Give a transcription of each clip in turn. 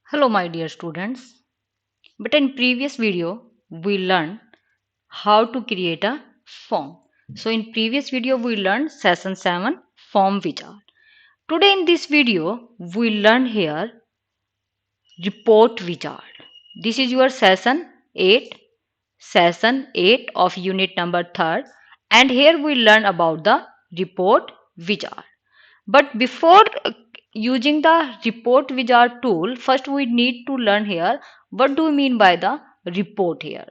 Hello my dear students. But in previous video we learned how to create a form. So in previous video we learned session 7 form wizard. Today in this video we learn here report wizard. This is your session 8 of unit number 3rd, and here we learn about the report wizard. But before using the report wizard tool, first we need to learn here what do we mean by the report here.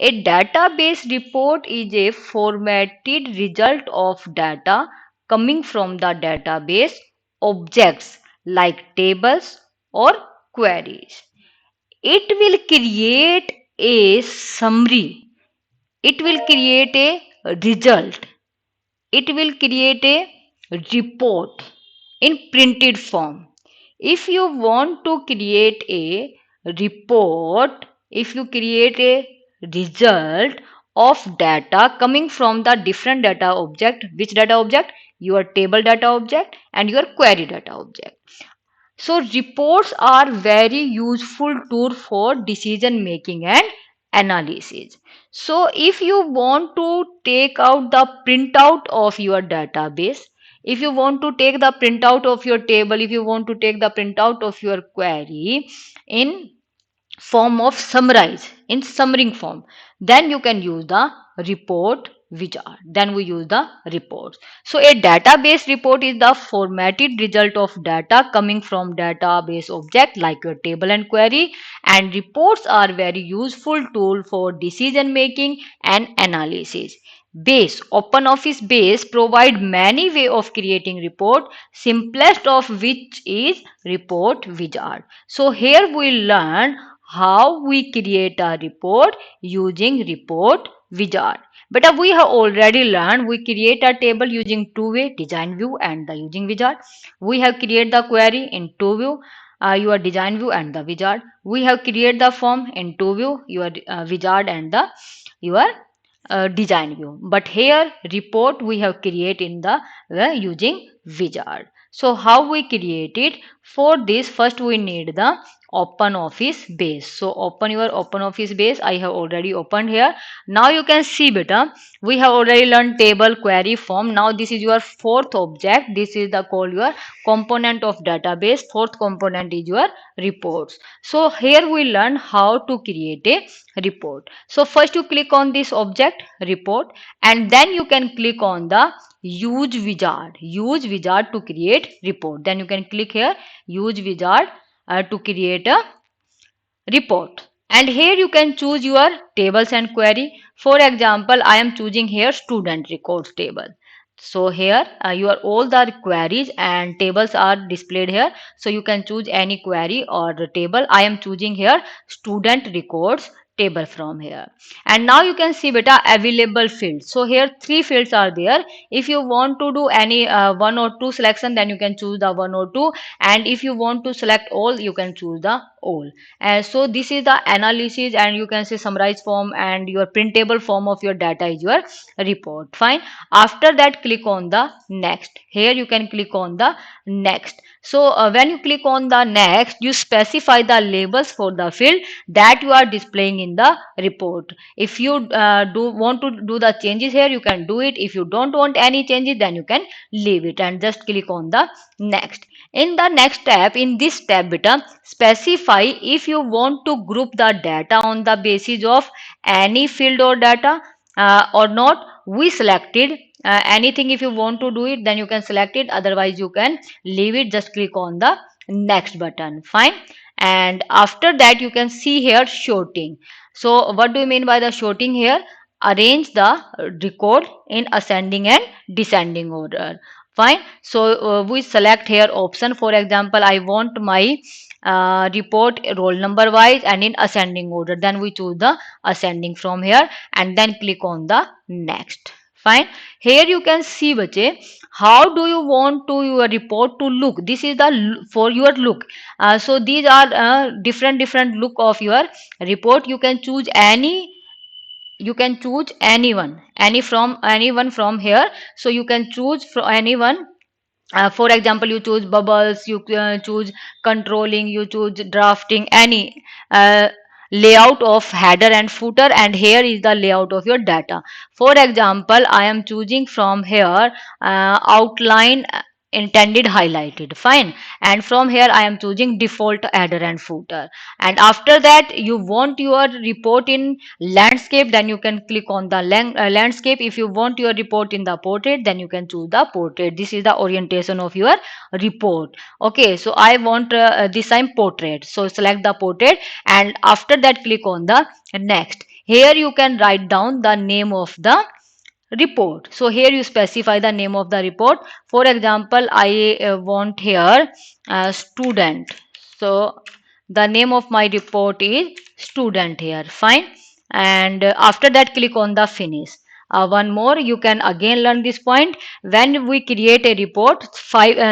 A database report is a formatted result of data coming from the database objects like tables or queries. It will create a summary. It will create a result. It will create a report in printed form. If you want to create a report, if you create a result of data coming from the different data object, which data object? Your table data object and your query data object. So reports are very useful tool for decision making and analysis. So if you want to take out the printout of your database, if you want to take the printout of your table, if you want to take the printout of your query in form of summarize, in summary form, then you can use the report wizard. Then we use the reports. So a database report is the formatted result of data coming from database object like your table and query, and reports are very useful tool for decision making and analysis. Base, OpenOffice Base provide many way of creating report, simplest of which is report wizard. So here we learn how we create a report using report wizard. But we have already learned we create a table using two-way design view and the using wizard. We have created the query in two view, your design view and the wizard. We have created the form in two view, your wizard and the your design view. But here report we have created in the using wizard. So how we create it? For this first we need the OpenOffice base. So open your OpenOffice base. I have already opened here. Now you can see beta, we have already learned table, query, form. Now this is your fourth object. This is the called your component of database. Fourth component is your reports. So here we learn how to create a report. So first you click on this object report, and then you can click on the use wizard to create report. Then you can click here use wizard to create a report, and here you can choose your tables and query. For example, I am choosing here student records table. So here your all the queries and tables are displayed here, so you can choose any query or table. I am choosing here student records table from here. And now you can see beta available fields. So here three fields are there. If you want to do any one or two selection, then you can choose the one or two, and if you want to select all, you can choose the all. And so this is the analysis, and you can say summarize form, and your printable form of your data is your report. Fine. After that, click on the next. Here you can click on the next. So when you click on the next, you specify the labels for the field that you are displaying in the report. If you do want to do the changes here, you can do it. If you don't want any changes, then you can leave it and just click on the next. In the next step, in this step beta, specify if you want to group the data on the basis of any field or data or not. We selected anything. If you want to do it, then you can select it, otherwise you can leave it. Just click on the next button. Fine. And after that, you can see here sorting. So what do you mean by the sorting here? Arrange the record in ascending and descending order. Fine. So we select here option. For example, I want my report roll number wise and in ascending order. Then we choose the ascending from here and then click on the next. Fine. Here you can see bache, how do you want to your report to look? This is the for your look. So these are different look of your report. You can choose any, you can choose anyone from here. So you can choose from anyone For example, you choose bubbles, you choose controlling, you choose drafting, any layout of header and footer, and here is the layout of your data. For example, I am choosing from here outline, intended, highlighted, fine, and from here I am choosing default header and footer. And after that, you want your report in landscape, then you can click on the landscape. If you want your report in the portrait, then you can choose the portrait. This is the orientation of your report. Okay, so I want this time portrait, so select the portrait, and after that click on the next. Here you can write down the name of the report. So here you specify the name of the report. For example, I want here student. So the name of my report is student here, fine. And after that click on the finish. One more, you can again learn this point. When we create a report,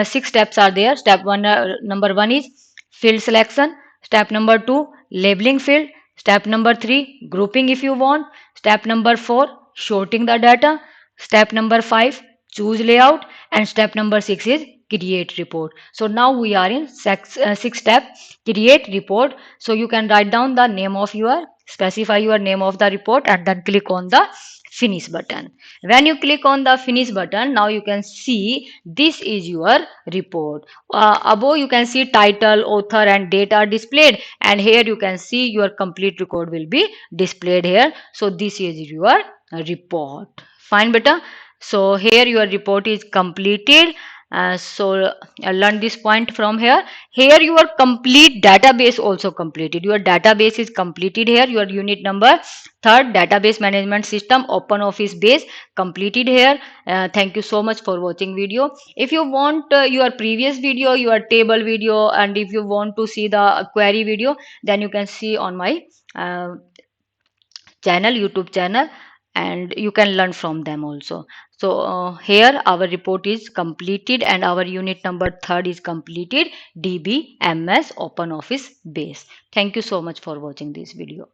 six steps are there. Step one, number one is field selection. Step number two, labeling field. Step number three, grouping if you want. Step number four, sorting the data. Step number five, choose layout. And step number six is create report. So now we are in six step, create report. So you can write down the name of your, specify your name of the report, and then click on the finish button. When you click on the finish button, now you can see this is your report. Above you can see title, author and date are displayed, and here you can see your complete record will be displayed here. So this is your report, fine beta. So here your report is completed. Learn this point from here. Here your complete database also completed. Your database is completed here. Your unit number third, database management system, open office base, completed here. Thank you so much for watching video. If you want your previous video, your table video, and if you want to see the query video, then you can see on my uh, channel, YouTube channel, and you can learn from them also. So here our report is completed and our unit number third is completed, DBMS open office base. Thank you so much for watching this video.